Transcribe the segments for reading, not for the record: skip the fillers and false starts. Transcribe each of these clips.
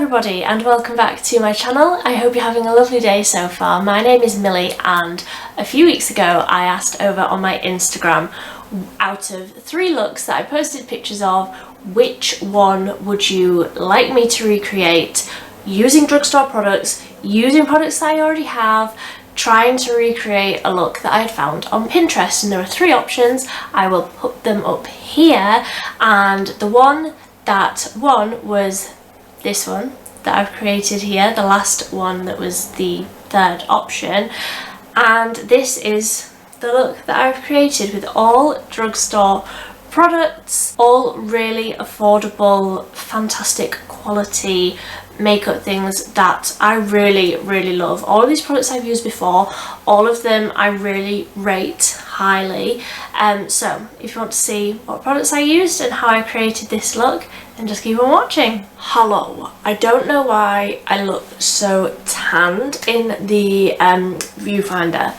everybody and welcome back to my channel. I hope you're having a lovely day so far. My name is Millie and a few weeks ago I asked over on my Instagram, out of 3 looks that I posted pictures of, which one would you like me to recreate using drugstore products, using products that I already have, trying to recreate a look that I had found on Pinterest. And there are 3 options. I will put them up here, and the one that won was this one that I've created here, the last one that was the 3rd option, and this is the look that I've created with all drugstore products, all really affordable, fantastic quality makeup things that I really love. All of these products I've used before, all of them I really rate highly. So if you want to see what products I used and how I created this look, then just keep on watching. Hello, I don't know why I look so tanned in the viewfinder,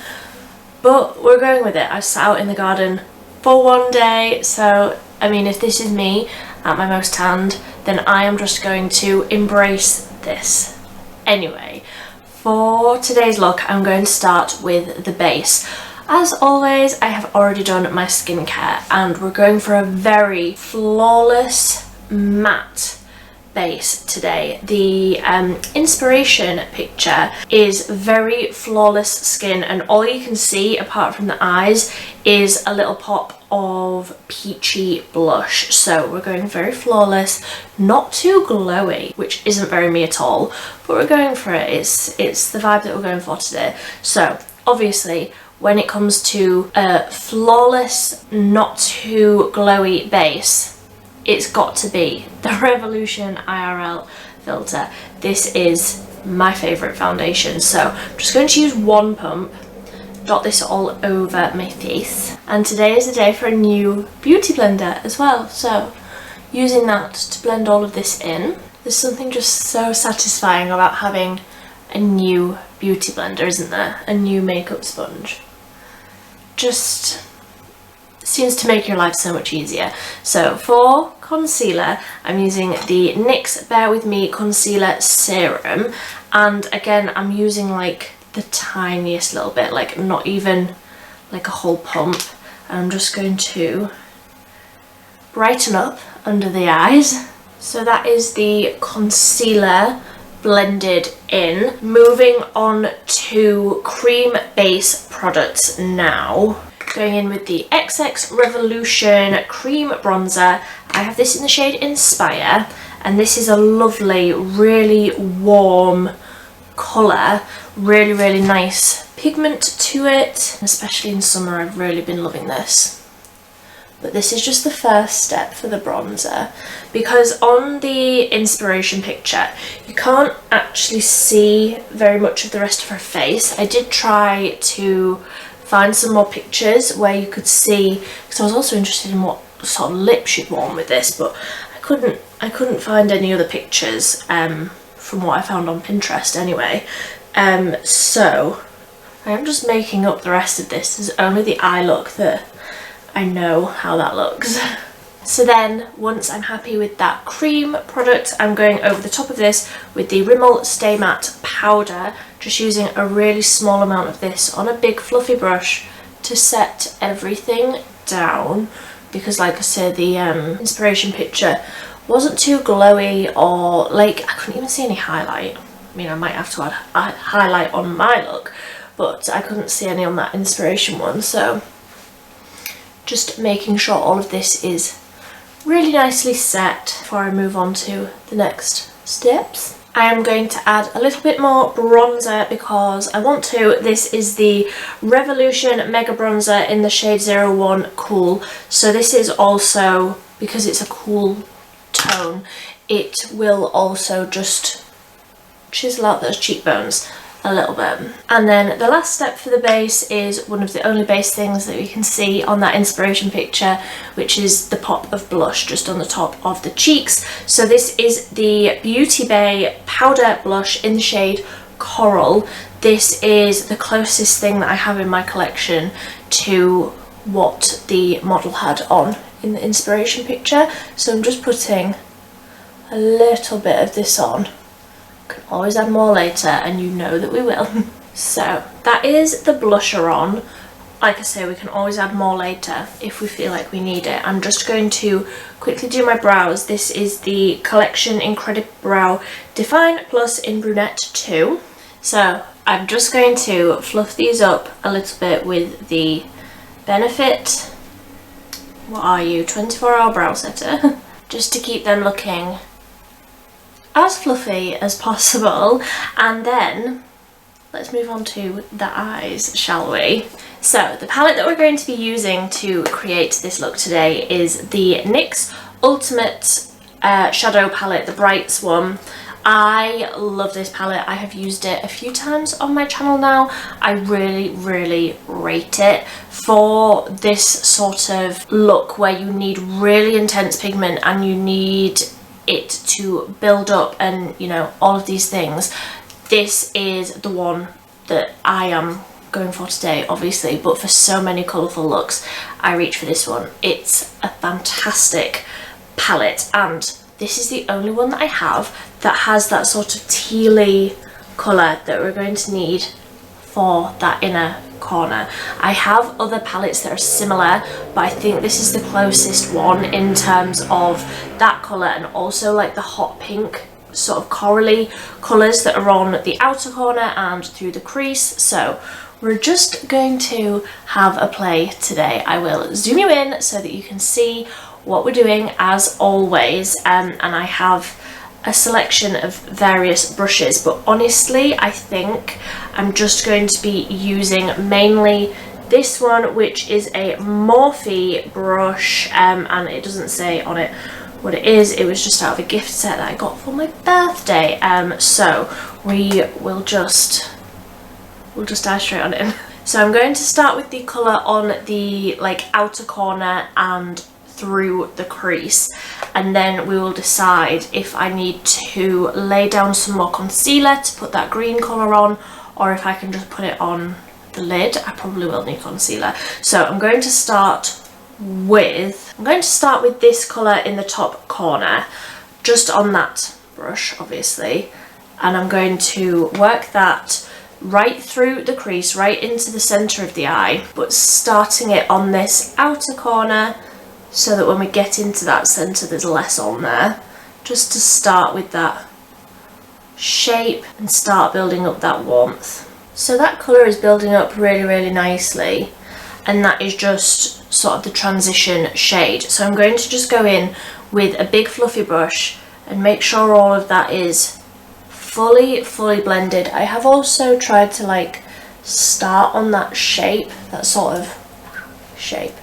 but we're going with it. I sat out in the garden for one day, so I mean, if this is me at my most tanned, then I am just going to embrace this. Anyway, for today's look I'm going to start with the base. As always, I have already done my skincare and we're going for a very flawless matte base today. The inspiration picture is very flawless skin, and all you can see apart from the eyes is a little pop of peachy blush. So we're going very flawless, not too glowy, which isn't very me at all, but we're going for it. It's the vibe that we're going for today. So obviously when it comes to a flawless, not too glowy base, it's got to be the Revolution IRL filter. This is my favourite foundation, so I'm just going to use one pump, dot this all over my face, and today is the day for a new beauty blender as well, so using that to blend all of this in. There's something just so satisfying about having a new beauty blender, isn't there? A new makeup sponge. Just seems to make your life so much easier. So for concealer, I'm using the NYX Bear With Me Concealer Serum, and again I'm using like the tiniest little bit, like not even like a whole pump, and I'm just going to brighten up under the eyes. So that is the concealer blended in. Moving on to cream base products now. Going in with the XX Revolution Cream Bronzer. I have this in the shade Inspire, and this is a lovely, really warm colour. Really nice pigment to it, especially in summer. I've really been loving this. But this is just the first step for the bronzer, because on the inspiration picture you can't actually see very much of the rest of her face. I did try to find some more pictures where you could see, because I was also interested in what sort of lip she'd worn with this, but I couldn't find any other pictures from what I found on Pinterest anyway. So I am just making up the rest of this. There's only the eye look that I know how that looks. So then once I'm happy with that cream product, I'm going over the top of this with the Rimmel Stay Matte powder, just using a really small amount of this on a big fluffy brush to set everything down, because like I said, the inspiration picture wasn't too glowy, or like I couldn't even see any highlight. I mean, I might have to add highlight on my look, but I couldn't see any on that inspiration one. So just making sure all of this is really nicely set before I move on to the next steps. I am going to add a little bit more bronzer because I want to. This is the Revolution Mega Bronzer in the shade 01 Cool. So this is also, because it's a cool tone, it will also just chisel out those cheekbones a little bit. And then the last step for the base is one of the only base things that we can see on that inspiration picture, which is the pop of blush just on the top of the cheeks. So this is the Beauty Bay powder blush in the shade Coral. This is the closest thing that I have in my collection to what the model had on in the inspiration picture. So I'm just putting a little bit of this on can always add more later, and you know that we will. So that is the blusher on. Like I say, we can always add more later if we feel like we need it. I'm just going to quickly do my brows. This is the Collection Incredibrow Define Plus in Brunette 2. So I'm just going to fluff these up a little bit with the Benefit, what are you, 24-hour brow setter, just to keep them looking as fluffy as possible. And then let's move on to the eyes, shall we? So the palette that we're going to be using to create this look today is the NYX Ultimate Shadow Palette, the Brights one. I love this palette. I have used it a few times on my channel now. I really rate it for this sort of look where you need really intense pigment and you need it to build up and, you know, all of these things. This is the one that I am going for today, obviously, but for so many colourful looks I reach for this one. It's a fantastic palette, and this is the only one that I have that has that sort of tealy colour that we're going to need for that inner corner. I have other palettes that are similar, but I think this is the closest one in terms of that colour, and also like the hot pink sort of corally colours that are on the outer corner and through the crease. So we're just going to have a play today. I will zoom you in so that you can see what we're doing as always, and I have a selection of various brushes, but honestly I think I'm just going to be using mainly this one, which is a Morphe brush, and it doesn't say on it what it is. It was just out of a gift set that I got for my birthday, so we'll just dive straight on in. So I'm going to start with the colour on the like outer corner and through the crease, and then we will decide if I need to lay down some more concealer to put that green colour on, or if I can just put it on the lid. I probably will need concealer. So I'm going to start with this colour in the top corner, just on that brush obviously, and I'm going to work that right through the crease, right into the centre of the eye, but starting it on this outer corner so that when we get into that centre there's less on there, just to start with that shape and start building up that warmth. So that colour is building up really nicely, and that is just sort of the transition shade. So I'm going to just go in with a big fluffy brush and make sure all of that is fully blended. I have also tried to like start on that shape, that sort of shape,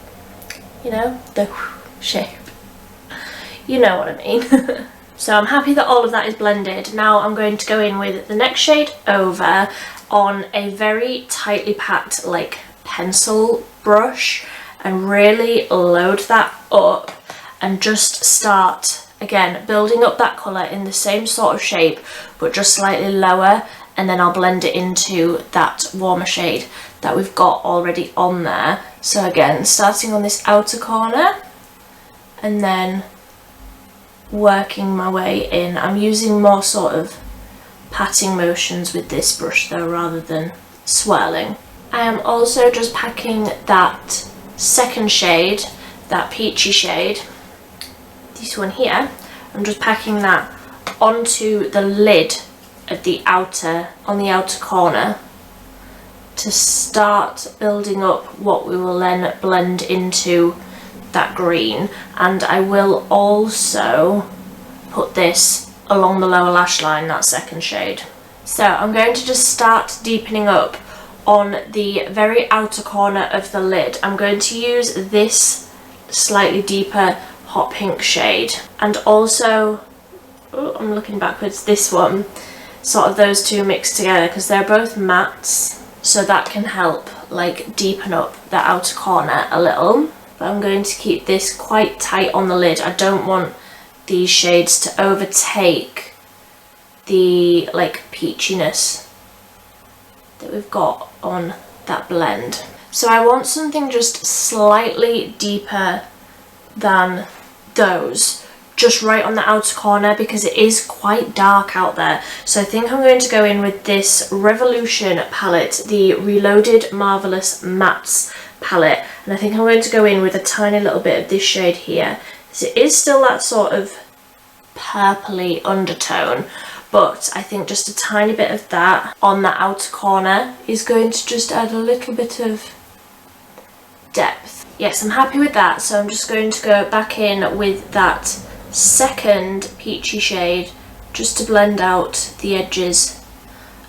you know, the shape, you know what I mean. So I'm happy that all of that is blended. Now I'm going to go in with the next shade over on a very tightly packed like pencil brush and really load that up and just start again building up that colour in the same sort of shape but just slightly lower, and then I'll blend it into that warmer shade that we've got already on there. So again, starting on this outer corner and then working my way in. I'm using more sort of patting motions with this brush though, rather than swirling. I am also just packing that second shade, that peachy shade, this one here. I'm just packing that onto the lid of the outer, on the outer corner, to start building up what we will then blend into that green. And I will also put this along the lower lash line, that second shade. So I'm going to just start deepening up on the very outer corner of the lid. I'm going to use this slightly deeper hot pink shade, and also, oh, I'm looking backwards, this one, sort of those two mixed together because they're both mattes, so that can help like deepen up the outer corner a little. But I'm going to keep this quite tight on the lid. I don't want these shades to overtake the like peachiness that we've got on that blend. So I want something just slightly deeper than those, just right on the outer corner because it is quite dark out there. So I think I'm going to go in with this Revolution palette, the Reloaded Marvellous Mattes palette, and I think I'm going to go in with a tiny little bit of this shade here. So it is still that sort of purpley undertone, but I think just a tiny bit of that on the outer corner is going to just add a little bit of depth. Yes, I'm happy with that, so I'm just going to go back in with that second peachy shade just to blend out the edges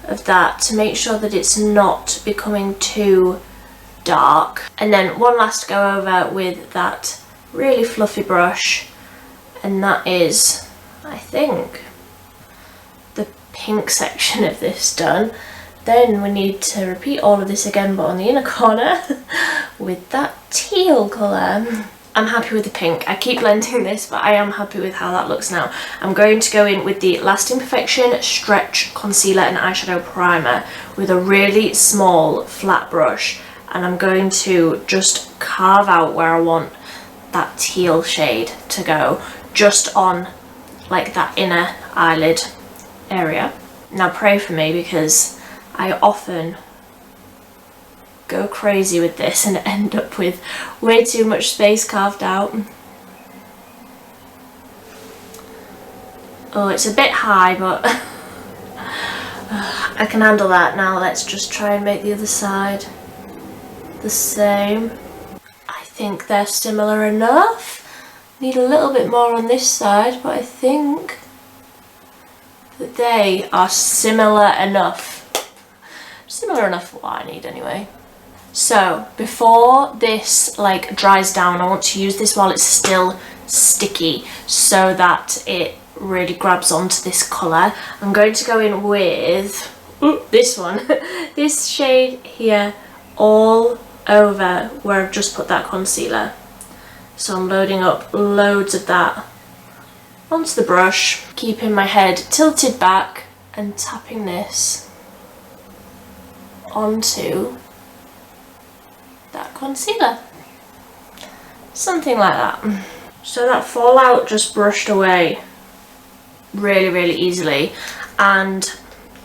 of that to make sure that it's not becoming too dark. And then one last go over with that really fluffy brush, and that is, I think, the pink section of this done. Then we need to repeat all of this again, but on the inner corner with that teal colour. I'm happy with the pink. I keep blending this, but I am happy with how that looks now. I'm going to go in with the Lasting Perfection Stretch Concealer and Eyeshadow Primer with a really small flat brush, and I'm going to just carve out where I want that teal shade to go, just on like that inner eyelid area. Now pray for me because I often go crazy with this and end up with way too much space carved out. Oh, it's a bit high, but I can handle that. Now let's just try and make the other side the same. I think they're similar enough. Need a little bit more on this side, but I think that they are similar enough. Similar enough for what I need anyway. So before this like dries down, I want to use this while it's still sticky so that it really grabs onto this colour. I'm going to go in with this one, this shade here, all over where I've just put that concealer. So I'm loading up loads of that onto the brush, keeping my head tilted back and tapping this onto that concealer. Something like that. So that fallout just brushed away really easily, and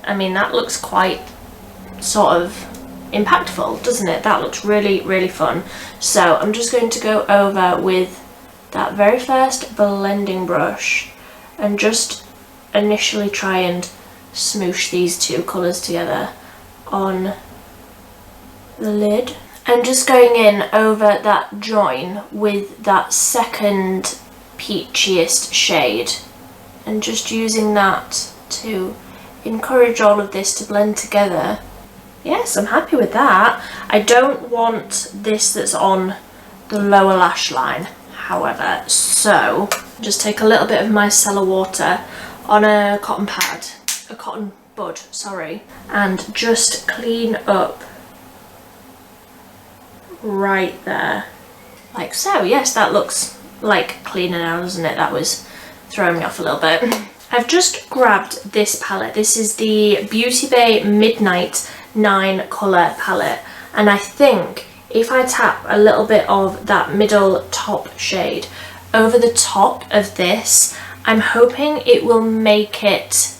I mean that looks quite sort of impactful, doesn't it? That looks really fun. So I'm just going to go over with that very first blending brush and just initially try and smoosh these two colours together on the lid. I'm just going in over that join with that second peachiest shade and just using that to encourage all of this to blend together. Yes, I'm happy with that. I don't want this that's on the lower lash line, however, so just take a little bit of micellar water on a cotton pad, a cotton bud, sorry, and just clean up right there, like so. Yes, that looks like cleaner now, doesn't it? That was throwing me off a little bit. I've just grabbed this palette. This is the Beauty Bay Midnight 9 colour palette, and I think if I tap a little bit of that middle top shade over the top of this, I'm hoping it will make it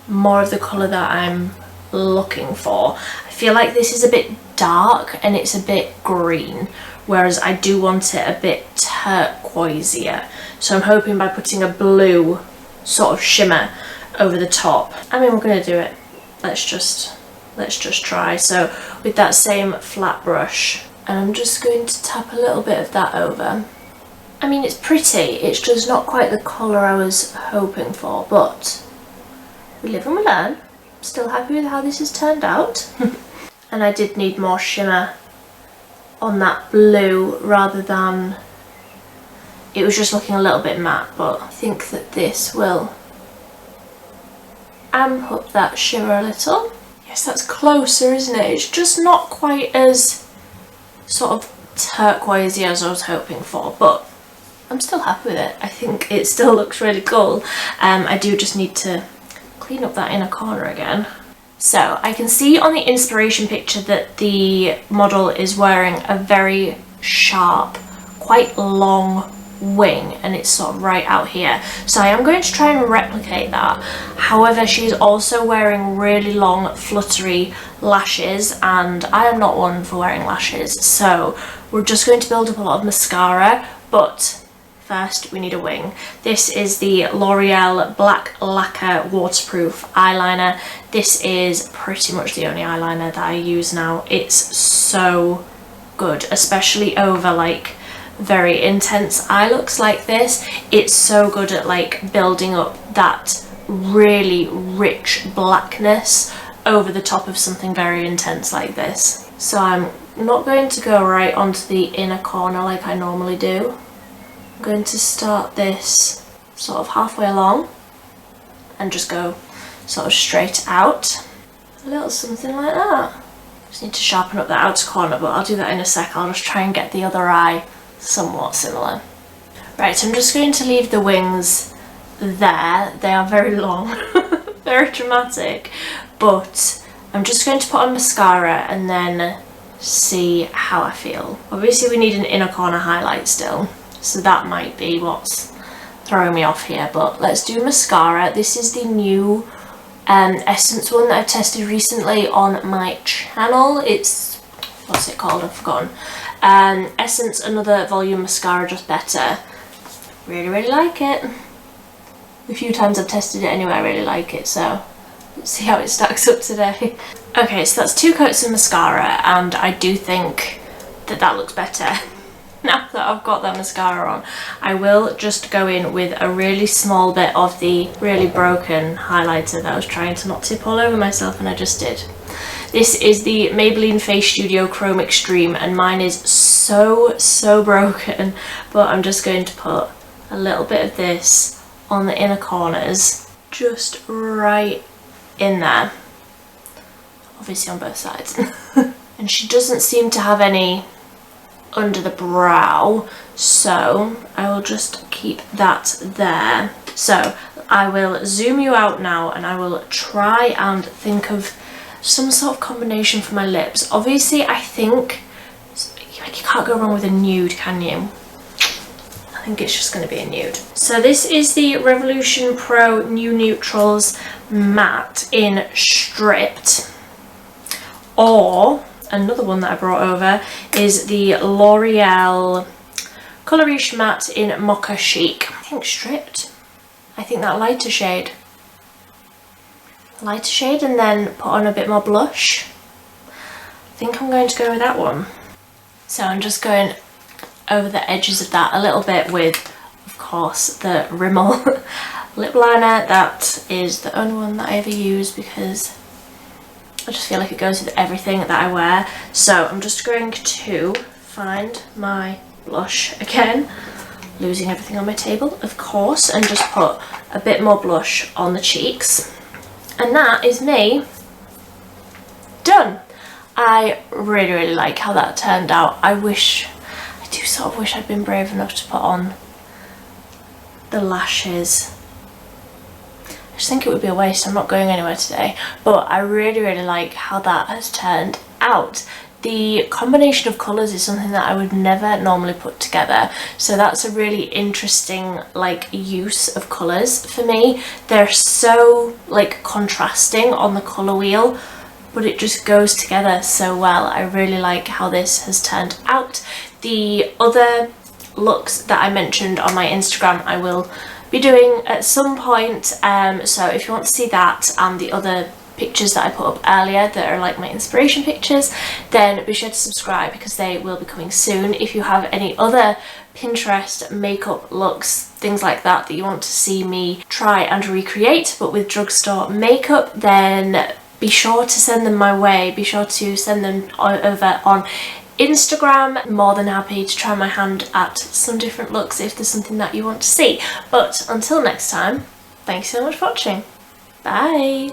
more of the colour that I'm looking for. I feel like this is a bit dark and it's a bit green, whereas I do want it a bit turquoisier. So I'm hoping by putting a blue sort of shimmer over the top. I mean, we're gonna do it. Let's just try. So with that same flat brush, and I'm just going to tap a little bit of that over. I mean, it's pretty, it's just not quite the colour I was hoping for, but we live and we learn. I'm still happy with how this has turned out. And I did need more shimmer on that blue rather than, it was just looking a little bit matte, but I think that this will amp up that shimmer a little. Yes, that's closer, isn't it? It's just not quite as sort of turquoisey as I was hoping for, but I'm still happy with it. I think it still looks really cool. I do just need to clean up that inner corner again. So I can see on the inspiration picture that the model is wearing a very sharp, quite long wing, and it's sort of right out here. So I am going to try and replicate that. However, she's also wearing really long fluttery lashes, and I am not one for wearing lashes, so we're just going to build up a lot of mascara. But first we need a wing. This is the L'Oreal Black Lacquer Waterproof Eyeliner. This is pretty much the only eyeliner that I use now. It's so good, especially over like very intense eye looks like this. It's so good at like building up that really rich blackness over the top of something very intense like this. So I'm not going to go right onto the inner corner like I normally do. I'm going to start this sort of halfway along and just go sort of straight out. A little something like that. Just need to sharpen up the outer corner, but I'll do that in a sec. I'll just try and get the other eye somewhat similar. Right, so I'm just going to leave the wings there. They are very long, very dramatic, but I'm just going to put on mascara and then see how I feel. Obviously we need an inner corner highlight still, so that might be what's throwing me off here, but let's do mascara. This is the new Essence one that I've tested recently on my channel. It's, what's it called? I've forgotten. Essence Another Volume Mascara, just better. Really like it. The few times I've tested it anyway, I really like it, so let's see how it stacks up today. Okay, so that's 2 coats of mascara, and I do think that that looks better. Now that I've got that mascara on, I will just go in with a really small bit of the really broken highlighter that I was trying to not tip all over myself, and I just did. This is the Maybelline Face Studio Chrome Extreme, and mine is so broken, but I'm just going to put a little bit of this on the inner corners, just right in there, obviously on both sides. And she doesn't seem to have any under the brow, so I will just keep that there. So I will zoom you out now, and I will try and think of some sort of combination for my lips. Obviously I think like you can't go wrong with a nude, can you? I think it's just going to be a nude. So this is the Revolution Pro New Neutrals Matte in Stripped, or another one that I brought over is the L'Oreal Colour Riche Matte in Mocha Chic. I think Stripped. I think that lighter shade, and then put on a bit more blush. I think I'm going to go with that one. So I'm just going over the edges of that a little bit with, of course, the Rimmel lip liner. That is the only one that I ever use because I just feel like it goes with everything that I wear. So I'm just going to find my blush again, losing everything on my table, of course, and just put a bit more blush on the cheeks. And that is me done. I really like how that turned out. I do sort of wish I'd been brave enough to put on the lashes. I just think it would be a waste. I'm not going anywhere today, but I really like how that has turned out. The combination of colours is something that I would never normally put together, so that's a really interesting like use of colours for me. They're so like contrasting on the colour wheel, but it just goes together so well. I really like how this has turned out. The other looks that I mentioned on my Instagram I will be doing at some point, so if you want to see that and the other pictures that I put up earlier that are like my inspiration pictures, then be sure to subscribe because they will be coming soon. If you have any other Pinterest makeup looks, things like that you want to see me try and recreate but with drugstore makeup, then be sure to send them my way. Be sure to send them over on Instagram. I'm more than happy to try my hand at some different looks if there's something that you want to see. But until next time, thanks so much for watching. Bye!